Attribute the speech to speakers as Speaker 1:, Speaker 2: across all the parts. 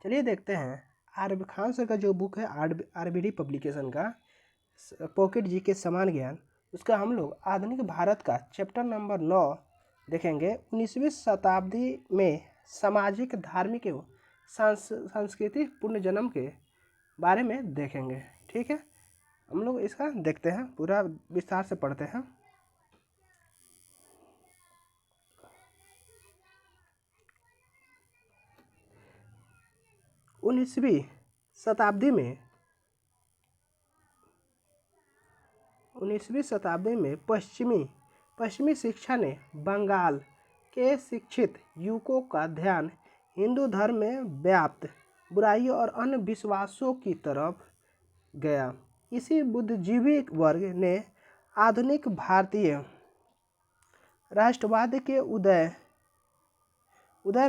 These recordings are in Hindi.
Speaker 1: चलिए देखते हैं आर खान सर का जो बुक है आरबीडी पब्लिकेशन का पॉकेट जी के समान ज्ञान, उसका हम लोग आधुनिक भारत का चैप्टर नंबर 9 देखेंगे। 19वीं शताब्दी में सामाजिक, धार्मिक एवं सांस्कृतिक पुनर्जन्म के बारे में देखेंगे। ठीक है, हम लोग इसका देखते हैं, पूरा विस्तार से पढ़ते हैं। उन्नीसवीं शताब्दी में पश्चिमी शिक्षा ने बंगाल के शिक्षित युवकों का ध्यान हिंदू धर्म में व्याप्त बुराइयों और अन्य विश्वासों की तरफ गया। इसी बुद्धिजीवी वर्ग ने आधुनिक भारतीय राष्ट्रवाद के उदय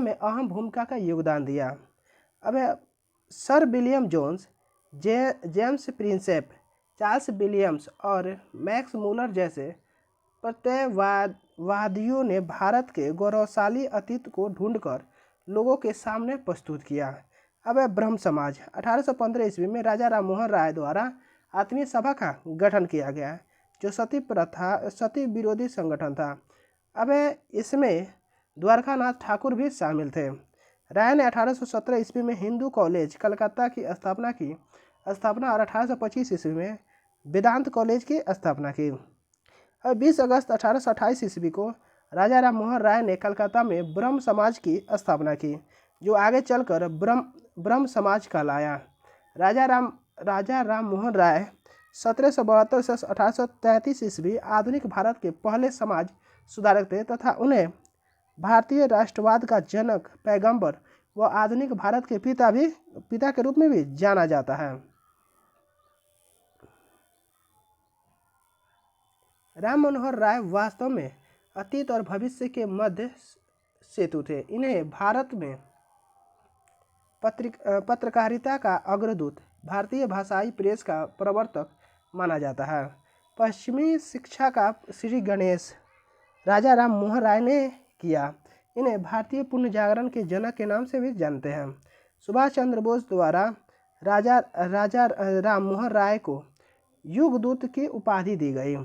Speaker 1: में अहम भूमिका का योगदान दिया। अब sir William Jones, James Prinsep, Charles Williams और मैक्स मूलर जैसे प्रत्ययवादियों ने भारत के गौरवशाली अतीत को ढूंढकर लोगों के सामने प्रस्तुत किया। अब ब्रह्म समाज 1815 ईस्वी में राजा राम मोहन राय द्वारा आत्मीय सभा का गठन किया गया, जो सती विरोधी संगठन था। अब इसमें द्वारकानाथ ठाकुर भी शामिल थे। राय ने 1817 ईस्वी में हिंदू कॉलेज कलकत्ता की स्थापना और 1825 ईस्वी में वेदांत कॉलेज की स्थापना की। और 20 अगस्त 1828 ईस्वी को राजा राम मोहन राय ने कलकत्ता में ब्रह्म समाज की स्थापना की, जो आगे चलकर ब्रह्म समाज कहलाया। राजा राम मोहन राय 1772 से 1833 ईस्वी आधुनिक भारत के पहले समाज सुधारक थे तथा उन्हें भारतीय राष्ट्रवाद का जनक, पैगंबर व आधुनिक भारत के पिता के रूप में भी जाना जाता है। राम मनोहर राय वास्तव में अतीत और भविष्य के मध्य सेतु थे। इन्हें भारत में पत्रकारिता का अग्रदूत, भारतीय भाषाई प्रेस का प्रवर्तक माना जाता है। पश्चिमी शिक्षा का श्री गणेश राजा राम मोहन राय ने किया। इन्हें भारतीय पुनर्जागरण के जनक के नाम से भी जानते हैं। सुभाष चंद्र बोस द्वारा राजा राम मोहन राय को युगदूत की उपाधि दी गई।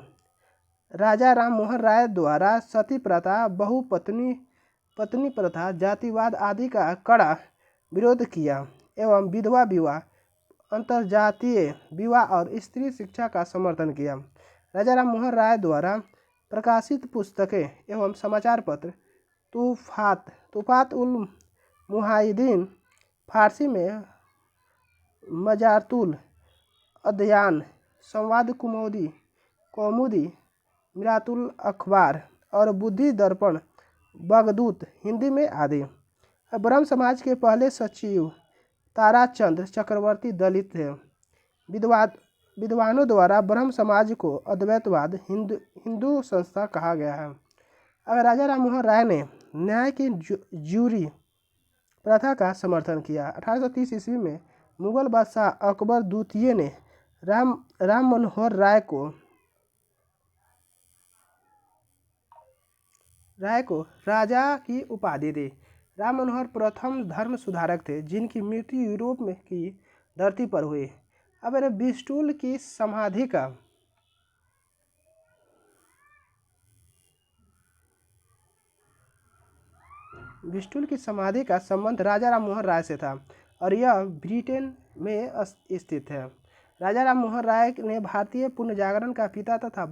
Speaker 1: राजा राम मोहन राय द्वारा सती प्रथा, बहुपत्नी प्रथा, जातिवाद आदि का कड़ा विरोध किया एवं विधवा विवाह, अंतर्जातीय विवाह और स्त्री शिक्षा का समर्थन किया। राजा राम मोहन राय द्वारा प्रकाशित पुस्तकें एवं समाचार पत्र तूफात उल मुहाइदीन, फारसी में मजारतुल अदयान, संवाद कौमुदी, मिरातुल अखबार और बुद्धि दर्पण, बगदूत हिंदी में आदि। ब्रह्म समाज के पहले सचिव ताराचंद चक्रवर्ती दलित थे। विद्वानों द्वारा ब्रह्म समाज को अद्वैतवाद हिंदू संस्था कहा गया है। अब राजा राम मोहन राय ने न्याय की ज्यूरी प्रथा का समर्थन किया। 1830 ईस्वी में मुगल बादशाह अकबर द्वितीय ने राम मनोहर राय को राजा की उपाधि दी। राम मनोहर प्रथम धर्म सुधारक थे, जिनकी मृत्यु यूरोप में की धरती पर हुई। अब ब्रिस्टल की समाधि का संबंध राजा राम मोहन राय से था और यह ब्रिटेन में स्थित है। राजा राम मोहन राय ने भारतीय पुनर्जागरण का पिता तथा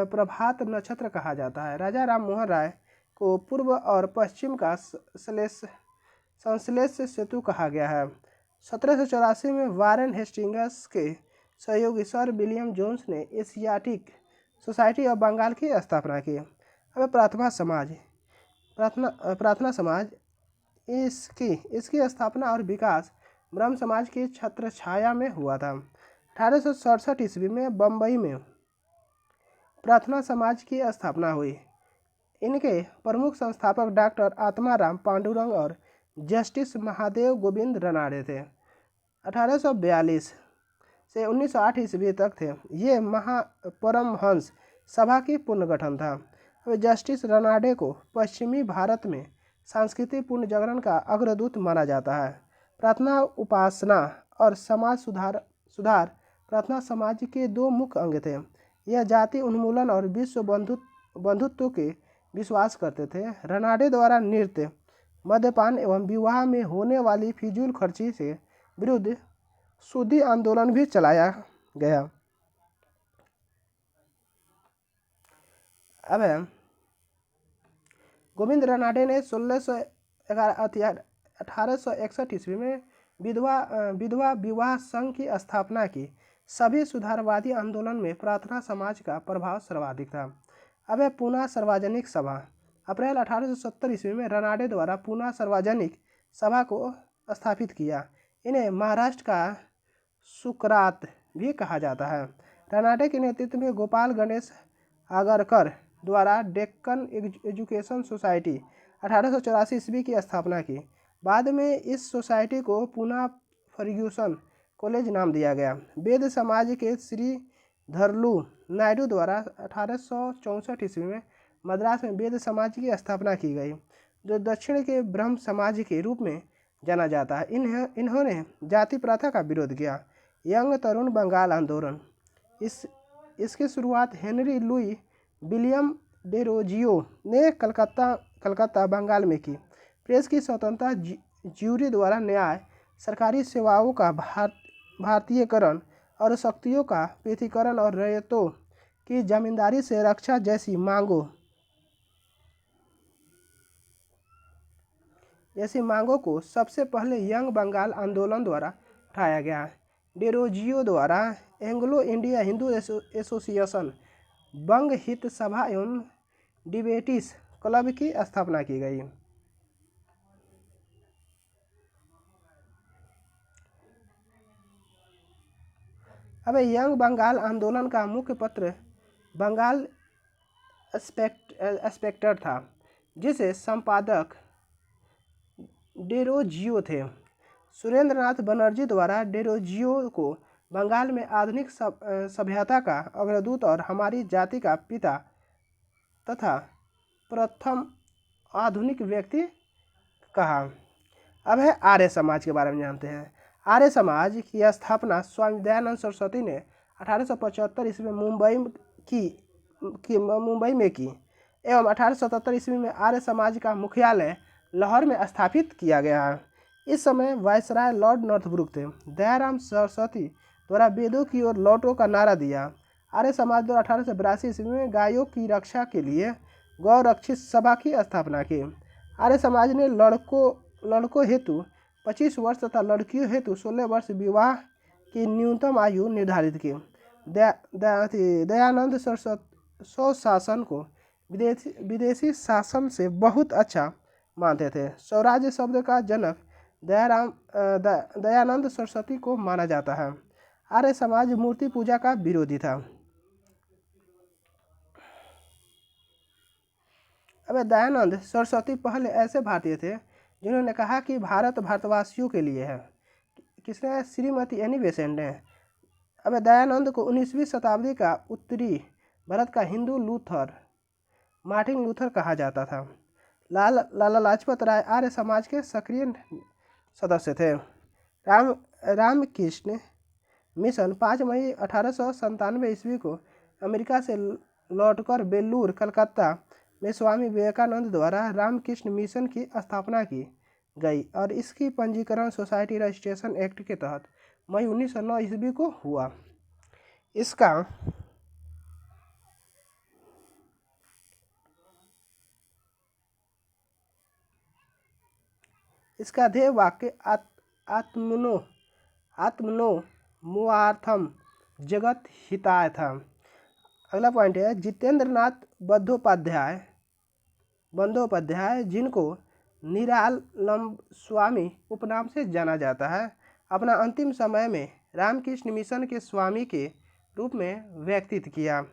Speaker 1: प्रभात नक्षत्र कहा जाता है। राजा राम मोहन राय को पूर्व और पश्चिम का संश्लेष सेतु कहा गया है। 1784 में वारेन हेस्टिंग्स के सहयोगी सर विलियम जोन्स ने एशियाटिक सोसाइटी ऑफ बंगाल की स्थापना की। अब प्रार्थना समाज इसकी स्थापना और विकास ब्रह्म समाज की छत्रछाया में हुआ था। 1867 ईस्वी में बम्बई में प्रार्थना समाज की स्थापना हुई। इनके प्रमुख संस्थापक डॉक्टर आत्माराम पांडुरंग और जस्टिस महादेव गोविंद रनाड़े थे। 1842 से 1908 ईस्वी तक थे। ये महापरमहंस सभा की पुनर्गठन था। जस्टिस रनाड़े को पश्चिमी भारत में सांस्कृतिक पुनर्जागरण का अग्रदूत माना जाता है। प्रार्थना उपासना और समाज सुधार प्रार्थना समाज के दो मुख्य अंग थे। यह जाति उन्मूलन और विश्व बंधुत्व के विश्वास करते थे। रनाडे द्वारा नृत्य, मद्यपान एवं विवाह में होने वाली फिजूल खर्ची से विरुद्ध शुद्धि आंदोलन भी चलाया गया। अब गोविंद रनाडे ने 1861 ईस्वी में विधवा विवाह संघ की स्थापना की। सभी सुधारवादी आंदोलन में प्रार्थना समाज का प्रभाव सर्वाधिक था। अब पूना सार्वजनिक सभा। अप्रैल 1870 ईस्वी में रनाडे द्वारा पूना सार्वजनिक सभा को स्थापित किया। इन्हें महाराष्ट्र का सुकरात भी कहा जाता है। रनाडे के नेतृत्व में गोपाल गणेश आगरकर द्वारा डेक्कन एजुकेशन सोसाइटी 1884 ईस्वी की स्थापना की। बाद में इस सोसाइटी को पूना फर्ग्यूसन कॉलेज नाम दिया गया। वेद समाज के श्री धरलू नायडू द्वारा 1864 ईस्वी में मद्रास में वेद समाज की स्थापना की गई, जो दक्षिण के ब्रह्म समाज के रूप में जाना जाता है। इन्होंने जाति प्रथा का विरोध किया। यंग तरुण बंगाल आंदोलन। इसकी शुरुआत हेनरी लुई विलियम डेरोजियो ने कलकत्ता बंगाल में की। प्रेस की स्वतंत्रता, ज्यूरी द्वारा न्याय, सरकारी सेवाओं का भारतीयकरण और शक्तियों का पृथकीकरण और रैयतों की जमींदारी से रक्षा जैसी मांगों को सबसे पहले यंग बंगाल आंदोलन द्वारा उठाया गया। डेरोजियो द्वारा एंग्लो इंडिया हिंदू एसोसिएशन, बंग हित सभा एवं डिबेटिस क्लब की स्थापना की गई। अब यंग बंगाल आंदोलन का मुख्य पत्र बंगाल स्पेक्टर था, जिसे संपादक डेरोजियो थे। सुरेंद्रनाथ बनर्जी द्वारा डेरोजियो को बंगाल में आधुनिक सभ्यता का अग्रदूत और हमारी जाति का पिता तथा प्रथम आधुनिक व्यक्ति कहा। अब है आर्य समाज के बारे में जानते हैं। आर्य समाज की स्थापना स्वामी दयानंद सरस्वती ने 1875 ईस्वी में मुंबई में की एवं 1877 ईस्वी में आर्य समाज का मुख्यालय लाहौर में स्थापित किया गया है। इस समय वायसराय लॉर्ड नॉर्थब्रुक थे। दयाराम सरस्वती द्वारा वेदों की ओर लौटो का नारा दिया। आर्य समाज द्वारा 1882 ईस्वी में गायों की रक्षा के लिए गौ रक्षित सभा की स्थापना की। आर्य समाज ने लड़कों हेतु 25 वर्ष तथा लड़कियों हेतु 16 वर्ष विवाह की न्यूनतम आयु निर्धारित की। दयानंद सरस्वती स्वशासन को विदेशी शासन से बहुत अच्छा मानते थे। स्वराज्य शब्द का जनक दयानंद सरस्वती को माना जाता है। आर्य समाज मूर्ति पूजा का विरोधी था। अब दयानंद सरस्वती पहले ऐसे भारतीय थे जिन्होंने कहा कि भारत भारतवासियों के लिए है। किसने? श्रीमती एनी बेसेंट ने। अब दयानंद को 19वीं शताब्दी का उत्तरी भारत का हिंदू मार्टिन लूथर कहा जाता था। लाला लाजपत राय आर्य समाज के सक्रिय सदस्य थे। रामकृष्ण मिशन 5 मई 1897 ईस्वी को अमेरिका से लौटकर बेलूर, कलकत्ता में स्वामी विवेकानंद द्वारा रामकृष्ण मिशन की स्थापना की गई और इसकी पंजीकरण सोसाइटी रजिस्ट्रेशन एक्ट के तहत मई 1909 ईस्वी को हुआ। इसका ध्येय वाक्य आत्मनो मुआर्थम जगत हिताय था। अगला पॉइंट है जितेंद्रनाथ बंदोपाध्याय, जिनको निरालंब स्वामी उपनाम से जाना जाता है, अपना अंतिम समय में रामकृष्ण मिशन के स्वामी के रूप में व्यतीत किया।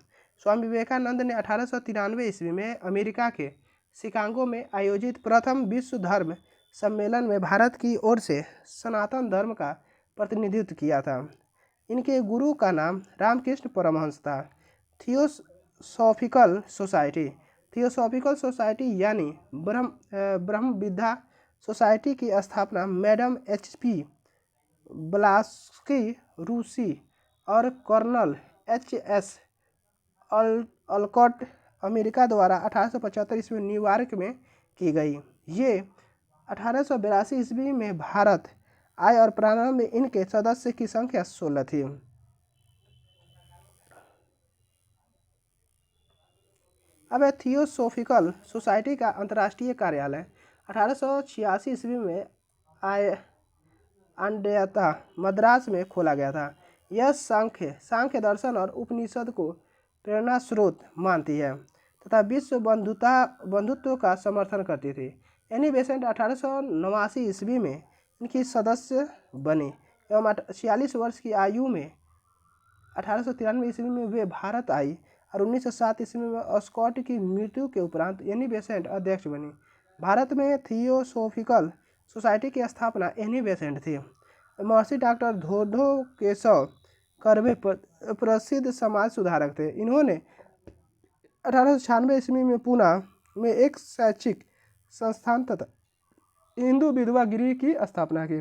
Speaker 1: स्वामी विवेकानंद ने 1893 ईस्वी में अमेरिका के शिकागो में आयोजित प्रथम विश्व धर्म सम्मेलन में भारत की ओर से सनातन धर्म का प्रतिनिधित्व किया था। इनके गुरु का नाम रामकृष्ण परमहंस था। थियोसॉफिकल सोसाइटी थियोसॉफिकल सोसाइटी यानी ब्रह्म विद्या सोसाइटी की स्थापना मैडम HP ब्लास्की रूसी और कर्नल HS अल्कॉट अमेरिका द्वारा 1875 ईस्वी में न्यूयॉर्क में की गई। ये 1882 ईस्वी में भारत आए और प्रारंभ में इनके सदस्य की संख्या 16 थी। अब थियोसॉफिकल सोसाइटी का अंतर्राष्ट्रीय कार्यालय 1886 ईस्वी में आंडेता मद्रास में खोला गया था। यह सांख्य दर्शन और उपनिषद को प्रेरणा स्रोत मानती है तथा विश्व बंधुत्व का समर्थन करती थी। एनी बेसेंट 1889 ईस्वी में इनकी सदस्य बनी एवं 46 वर्ष की आयु में 1893 ईस्वी में वे भारत आई और 1907 ईस्वी में ऑस्कॉट की मृत्यु के उपरांत एनी बेसेंट अध्यक्ष बनी। भारत में थियोसॉफिकल सोसाइटी की स्थापना एनी बेसेंट थी। महर्षि डॉक्टर धोधो केशव कर्वे प्रसिद्ध समाज सुधारक थे। इन्होंने 1896 ईस्वी में पुणे में एक शैक्षिक संस्थान तथा हिंदू विधवा गृह की स्थापना की।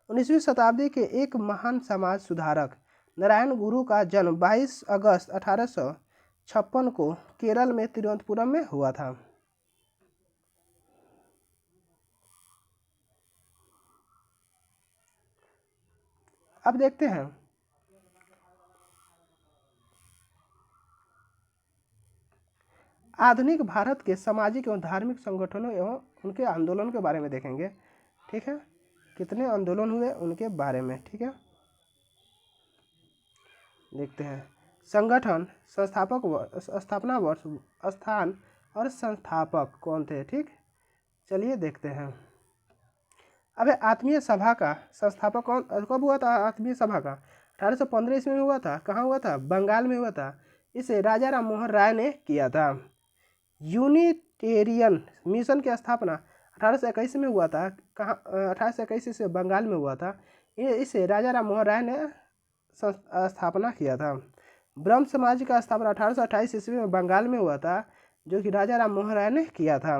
Speaker 1: 19वीं शताब्दी के एक महान समाज सुधारक नारायण गुरु का जन्म 22 अगस्त 1856 को केरल में तिरुवनंतपुरम में हुआ था। अब देखते हैं आधुनिक भारत के सामाजिक एवं धार्मिक संगठनों एवं उनके आंदोलन के बारे में देखेंगे। ठीक है, कितने आंदोलन हुए उनके बारे में। ठीक है, देखते हैं संगठन, स्थापना वर्ष, स्थान और संस्थापक कौन थे। ठीक, चलिए देखते हैं। अब आत्मीय सभा का संस्थापक कब हुआ था? आत्मीय सभा का 1815 ईस्वी में हुआ था। कहाँ हुआ था? बंगाल में हुआ था। इसे राजा राम मोहन राय ने किया था। यूनिटेरियन मिशन की स्थापना 1821 में हुआ था। कहाँ? 1821 से बंगाल में हुआ था। इसे राजा राम मोहन राय ने स्थापना किया था। ब्रह्म समाज का स्थापना 1828 ईस्वी में बंगाल में हुआ था, जो कि राजा राम मोहन राय ने किया था।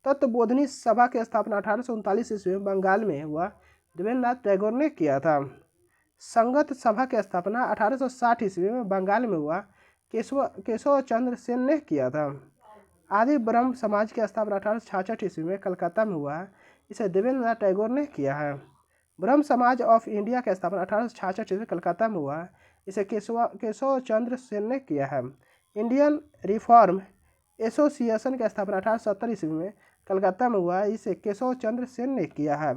Speaker 1: तत्वबोधिनी सभा की स्थापना 1839 ईस्वी में बंगाल में हुआ, देवेंद्रनाथ टैगोर ने किया था। संगत सभा की स्थापना 1860 ईस्वी में बंगाल में हुआ, केशव चंद्र सेन ने किया था। आदि ब्रह्म समाज की स्थापना 1866 ईस्वी में कलकत्ता में हुआ है, इसे देवेंद्रनाथ टैगोर ने किया है। ब्रह्म समाज ऑफ इंडिया की स्थापना 1866 ईस्वी में कलकत्ता में हुआ है, इसे केशव चंद्र सेन ने किया है। इंडियन रिफॉर्म एसोसिएशन की स्थापना 1870 ईस्वी में कलकत्ता में हुआ है, इसे केशव चंद्र सेन ने किया है।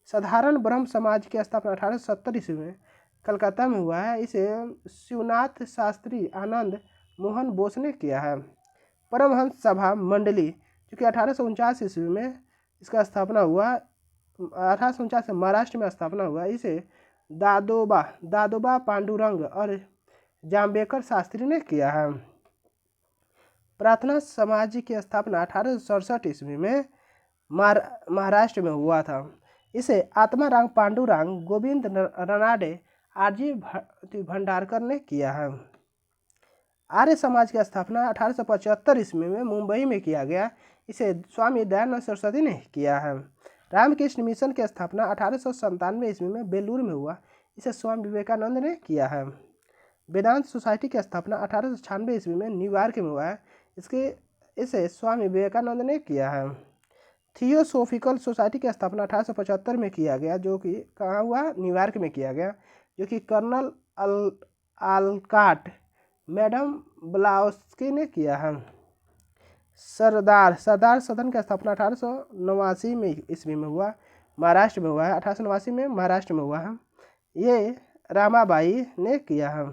Speaker 1: साधारण ब्रह्म समाज की स्थापना 1870 ईस्वी में कलकत्ता में हुआ है, इसे शिवनाथ शास्त्री आनंद मोहन बोस ने किया है। परमहंस सभा मंडली, जो कि 1849 ईस्वी में इसका स्थापना हुआ, 1849 में महाराष्ट्र में स्थापना हुआ, इसे दादोबा पांडुरंग और जाम्बेकर शास्त्री ने किया है। प्रार्थना समाज की स्थापना 1867 ईस्वी में महाराष्ट्र में हुआ था, इसे आत्माराम पांडुरंग, गोविंद रनाडे, आरजी भंडारकर ने किया है। आर्य समाज की स्थापना 1875 ईस्वी में मुंबई में किया गया, इसे स्वामी दयानंद सरस्वती ने किया है। रामकृष्ण मिशन की स्थापना 1897 ईस्वी में बेलूर में हुआ, इसे स्वामी विवेकानंद ने किया है। वेदांत सोसाइटी की स्थापना 1896 ईस्वी में न्यूयॉर्क में हुआ है, इसे स्वामी विवेकानंद ने किया है। थियोसॉफिकल सोसाइटी की स्थापना 1875 में किया गया, जो कि कहाँ हुआ? न्यूयॉर्क में किया गया, जो कि कर्नल आल्काट मैडम ब्लाउस्की ने किया है। सरदार सदन की स्थापना 1889 में ईस्वी में हुआ, महाराष्ट्र में हुआ है, 1889 में महाराष्ट्र में हुआ है, ये रामाबाई ने किया है।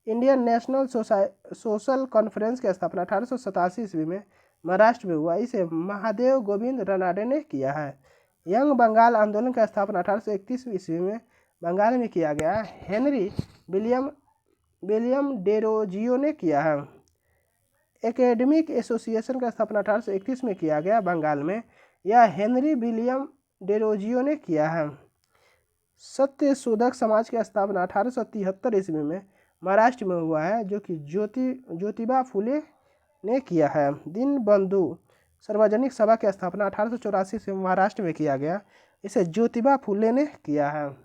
Speaker 1: इंडियन नेशनल सोशल कॉन्फ्रेंस की स्थापना 1887 ईस्वी में महाराष्ट्र में हुआ, इसे महादेव गोविंद रनाडे ने किया है। यंग बंगाल आंदोलन की स्थापना 1831 ईस्वी में बंगाल में किया गया, हेनरी विलियम डेरोजियो ने किया है। एकेडमिक एसोसिएशन का स्थापना 1831 में किया गया बंगाल में, यह हेनरी विलियम डेरोजियो ने किया है। सत्य शोधक समाज की स्थापना 1873 ईस्वी में महाराष्ट्र में हुआ है, जो कि ज्योतिबा फुले ने किया है। दीनबंधु सार्वजनिक सभा की स्थापना 1884 से महाराष्ट्र में किया गया। इसे ज्योतिबा फुले ने किया है।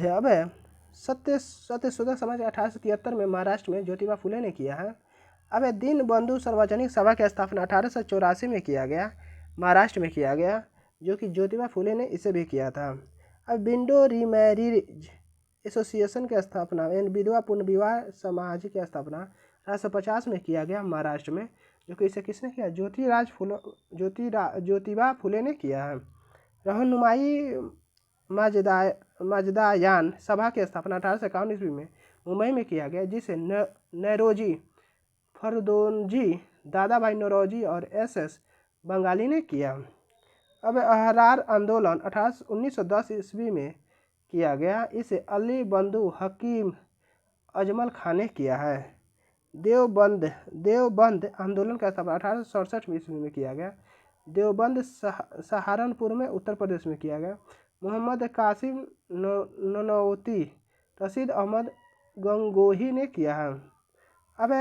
Speaker 1: अब है सत्यशोधक समाज 1873 में महाराष्ट्र में ज्योतिबा फुले ने किया है। अब दीनबंधु सार्वजनिक सभा की स्थापना 1884 में किया गया, महाराष्ट्र में किया गया, जो कि ज्योतिबा फुले ने इसे भी किया था। अब विंडो रीमैरिज एसोसिएशन की स्थापना विधवा पुनर्विवाह समाज की स्थापना 1850 में किया गया, महाराष्ट्र में, जो कि इसे किसने किया? ज्योतिबा फुले ने किया है। रहनुमाई माजदायान सभा की स्थापना 1851 ईस्वी में मुंबई में किया गया, जिसे नौरोजी फरदोनजी, दादा भाई नौरोजी और SS बंगाली ने किया। अब अहरार आंदोलन 1910 ईस्वी में किया गया, इसे अली बंधु हकीम अजमल खान ने किया है। देवबंद आंदोलन का स्थापना 1867 ईस्वी में किया गया। देवबंद सहारनपुर में उत्तर प्रदेश में किया गया। मोहम्मद कासिम ननौती रशीद अहमद गंगोही ने किया है। अब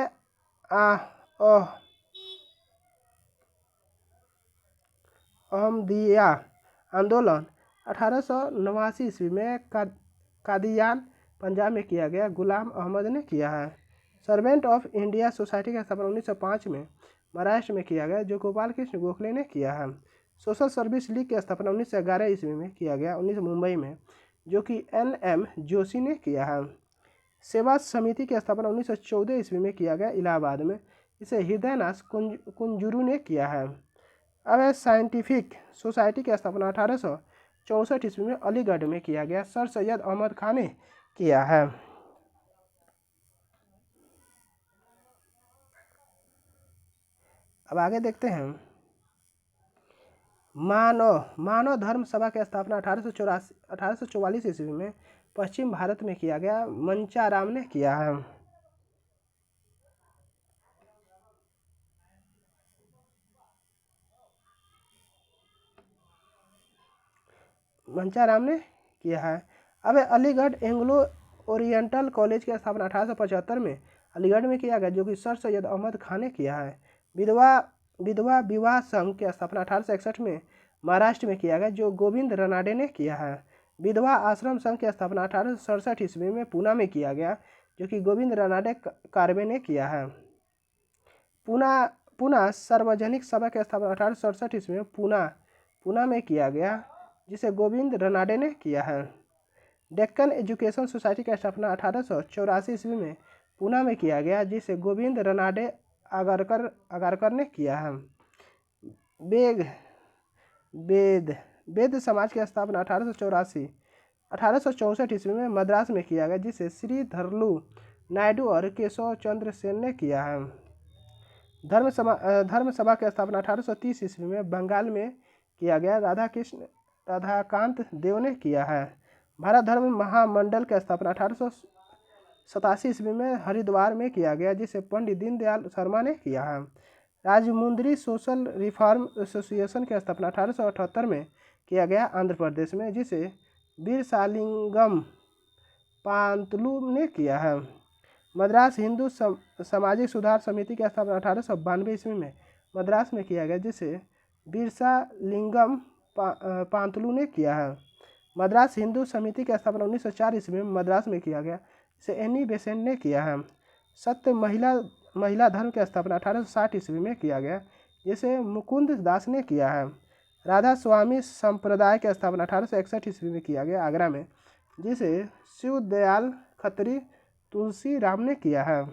Speaker 1: अहमदिया आंदोलन 1889 ईस्वी में कादियान पंजाब में किया गया, गुलाम अहमद ने किया है। सर्वेंट ऑफ इंडिया सोसाइटी का स्थापना 1905 में महाराष्ट्र में किया गया, जो गोपाल कृष्ण गोखले ने किया है। सोशल सर्विस लीग की स्थापना 1911 ईस्वी में किया गया, मुंबई में, जो कि NM जोशी ने किया है। सेवा समिति की स्थापना 1914 ईस्वी में किया गया, इलाहाबाद में, इसे हृदयनाथ कुंजरू ने किया है। अब साइंटिफिक सोसाइटी की स्थापना 1864 ईस्वी में अलीगढ़ में किया गया, सर सैयद अहमद खान ने किया है। अब आगे देखते हैं। मानव धर्म सभा की स्थापना 1844 ईस्वी में पश्चिम भारत में किया गया, मंचाराम ने किया है। मंचाराम ने किया है। अब अलीगढ़ एंग्लो ओरिएंटल कॉलेज की स्थापना 1875 में अलीगढ़ में किया गया, जो कि सर सैयद अहमद खान ने किया है। विधवा विवाह संघ की स्थापना 1861 में महाराष्ट्र में किया गया, जो गोविंद रनाडे ने किया है। विधवा आश्रम संघ की स्थापना 1867 ईस्वी में पूना में किया गया, जो कि गोविंद रनाडे कार्वे ने किया है। पुना सार्वजनिक सभा की स्थापना 1867 ईस्वी में पूना में किया गया, जिसे गोविंद रनाडे ने किया है। डेक्कन एजुकेशन सोसाइटी की स्थापना 1884 ईस्वी में पूना में किया गया, जिसे गोविंद रनाडे आगरकर ने किया है। वेद समाज की स्थापना 1864 ईस्वी में मद्रास में किया गया, जिसे श्री धरलू नायडू और केशव चंद्र सेन ने किया है। धर्म सभा की स्थापना 1830 ईस्वी में बंगाल में किया गया, राधाकांत देव ने किया है। भारत धर्म महामंडल की स्थापना 1887 ईस्वी में हरिद्वार में किया गया, जिसे पंडित दीनदयाल शर्मा ने किया है। राजमुंद्री सोशल रिफॉर्म एसोसिएशन की स्थापना 1878 में किया गया, आंध्र प्रदेश में, जिसे वीरसालिंगम पांतलु ने किया है। मद्रास हिंदू सामाजिक सुधार समिति की स्थापना 1892 ईस्वी में मद्रास में किया गया, जिसे वीरसालिंगम पांतलु ने किया है। मद्रास हिंदू समिति की स्थापना 1904 ईस्वी में मद्रास में किया गया, इसे एनी बेसेंट ने किया है। सत्य महिला धर्म की स्थापना 1860 ईस्वी में किया गया, जिसे मुकुंद दास ने किया है। राधा स्वामी संप्रदाय की स्थापना 1861 ईस्वी में किया गया, आगरा में, जिसे शिव दयाल खत्री तुलसी राम ने किया है।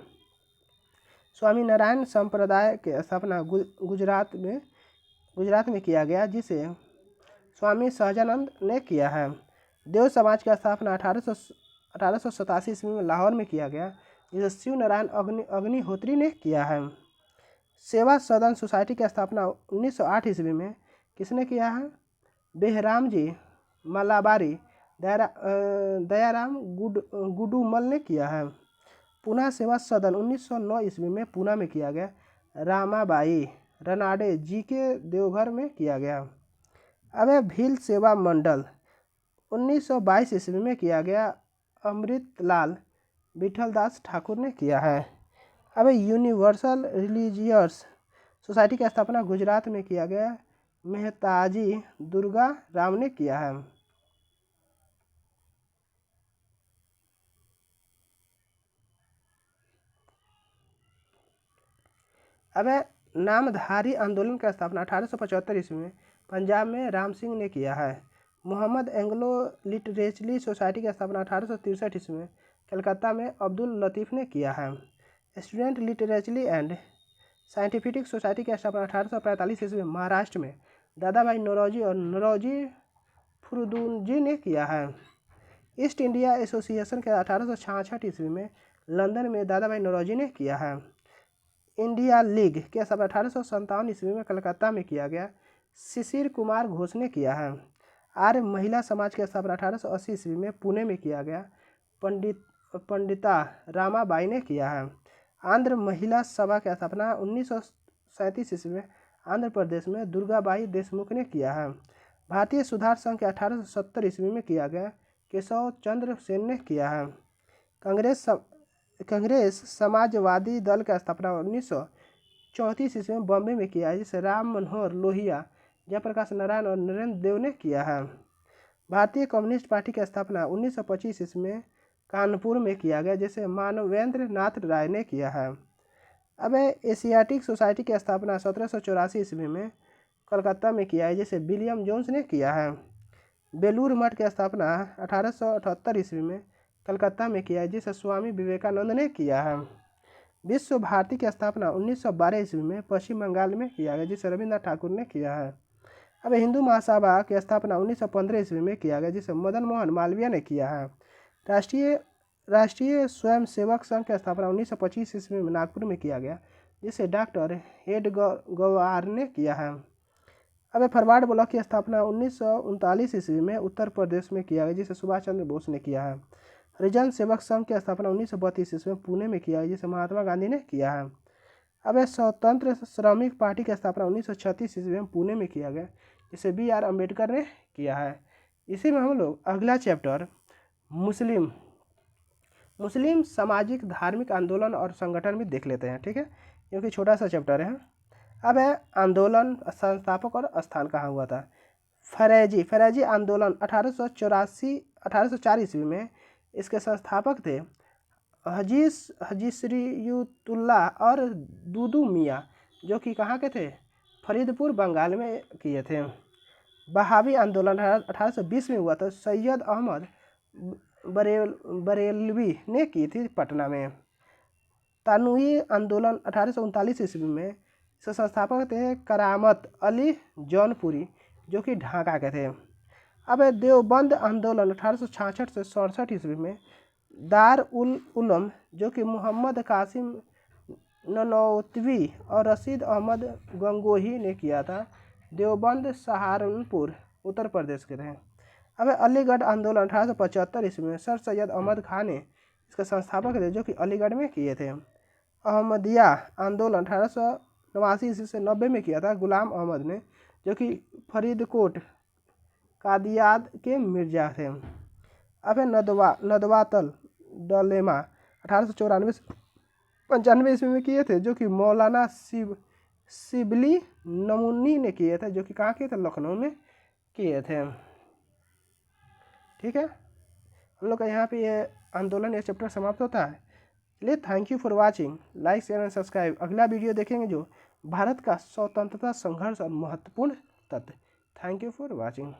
Speaker 1: स्वामी नारायण संप्रदाय की स्थापना गुजरात में किया गया, जिसे स्वामी सहजानंद ने किया है। देव समाज की स्थापना 1887 ईस्वी में लाहौर में किया गया, जिसे शिव नारायण अग्निहोत्री ने किया है। सेवा सदन सोसाइटी की स्थापना 1908 ईस्वी में किसने किया है? बेहराम जी मलाबारी दयाराम गुडूमल ने किया है। पुनः सेवा सदन 1909 ईस्वी में पूना में किया गया, रामाबाई रनाडे जी के देवघर में किया गया। अब भील सेवा मंडल 1922 ईस्वी में किया गया, अमृतलाल विठलदास ठाकुर ने किया है। अब यूनिवर्सल रिलीजियस सोसाइटी की स्थापना गुजरात में किया गया, मेहताजी दुर्गा राम ने किया है। अब नामधारी आंदोलन की स्थापना 1875 ईस्वी में पंजाब में राम सिंह ने किया है। मोहम्मद एंग्लो लिटरेचरी सोसाइटी की स्थापना 1863 ईस्वी में कलकत्ता में अब्दुल लतीफ़ ने किया है। स्टूडेंट लिटरेचरी एंड साइंटिफिक सोसाइटी की स्थापना 1845 ईस्वी में महाराष्ट्र में दादा भाई नौरोजी और नौरोजी फुरुदुजी ने किया है। ईस्ट इंडिया एसोसिएशन के 1866 ईस्वी में लंदन में दादा भाई नौरोजी ने किया है। इंडिया लीग के स्थापना 1857 ईस्वी में कलकत्ता में किया गया, शिशिर कुमार घोष ने किया है। आर्य महिला समाज की स्थापना 1880 ईस्वी में पुणे में किया गया, पंडिता रामाबाई ने किया है। आंध्र महिला सभा की स्थापना 1937 ईस्वी में आंध्र प्रदेश में दुर्गाबाई देशमुख ने किया है। भारतीय सुधार संघ के 1870 ईस्वी में किया गया, केशव चंद्र सेन ने किया है। कांग्रेस समाजवादी दल की स्थापना 1934 ईस्वी में बॉम्बे में किया है, जिसे राम मनोहर लोहिया, जयप्रकाश नारायण और नरेंद्र देव ने किया है। भारतीय कम्युनिस्ट पार्टी की स्थापना 1925 ईस्वी में कानपुर में किया गया, जिसे मानवेंद्र नाथ राय ने किया है। अब एशियाटिक सोसाइटी की स्थापना 1784 ईस्वी में कलकत्ता में किया है, जिसे विलियम जोन्स ने किया है। बेलूर मठ की स्थापना 1878 ईस्वी में कलकत्ता में किया है, जिसे स्वामी विवेकानंद ने किया है। विश्व भारती की स्थापना 1912 ईस्वी में पश्चिम बंगाल में किया गया, जिसे रविन्द्रनाथ ठाकुर ने किया है। अब हिंदू महासभा की स्थापना 1915 ईस्वी में किया गया, जिसे मदन मोहन मालवीय ने किया है। राष्ट्रीय स्वयंसेवक संघ की स्थापना 1925 ईस्वी में नागपुर में किया गया, जिसे डॉक्टर हेडगवार ने किया है। अब फॉरवर्ड ब्लॉक की स्थापना 1939 ईस्वी में उत्तर प्रदेश में किया गया, जिसे सुभाष चंद्र बोस ने किया है। हरिजन सेवक संघ की स्थापना 1932 ईस्वी में पुणे में किया गया, जिसे महात्मा गांधी ने किया है। अब स्वतंत्र श्रमिक पार्टी की स्थापना 1936 ईस्वी में पुणे में किया गया, जिसे BR अम्बेडकर ने किया है। इसी में हम लोग अगला चैप्टर मुस्लिम सामाजिक धार्मिक आंदोलन और संगठन भी देख लेते हैं, ठीक है, क्योंकि छोटा सा चैप्टर है। अब है आंदोलन, संस्थापक और स्थान कहाँ हुआ था। फैरेजी आंदोलन 1804 ईस्वी में इसके संस्थापक थे हजीसरियुतुल्लाह और दूदू मियाँ, जो कि कहाँ के थे, फरीदपुर बंगाल में किए थे। बहावी आंदोलन 1820 में हुआ था, सैयद अहमद बरेलवी ने की थी पटना में। तानुई आंदोलन 1839 ईस्वी में इसके संस्थापक थे करामत अली जौनपुरी, जो कि ढाका के थे। अब देवबंद आंदोलन 1866 से 67 ईस्वी में दार उल उलम, जो कि मोहम्मद कासिम ननौतवी और रशीद अहमद गंगोही ने किया था। देवबंद सहारनपुर उत्तर प्रदेश के थे। अब अलीगढ़ आंदोलन 1875 ईस्वी में सर सैयद अहमद खान ने इसके संस्थापक थे, जो कि अलीगढ़ में किए थे। अहमदिया आंदोलन 1889 ईस्वी से 90 में किया था गुलाम अहमद ने, जो कि फरीदकोट कादियाद के मिर्जा थे। अब नदवातल डलेमा 1894 से 95 ईस्वी में किए थे, जो कि मौलाना शिबली नमूनी ने किए थे, जो कि कहाँ किए थे, लखनऊ में किए थे। ठीक है, हम लोग का यहाँ पे ये आंदोलन ये चैप्टर समाप्त होता है। चलिए, thank you for watching, like share and subscribe. अगला वीडियो देखेंगे जो भारत का स्वतंत्रता संघर्ष और महत्वपूर्ण तथ्य। Thank you for watching.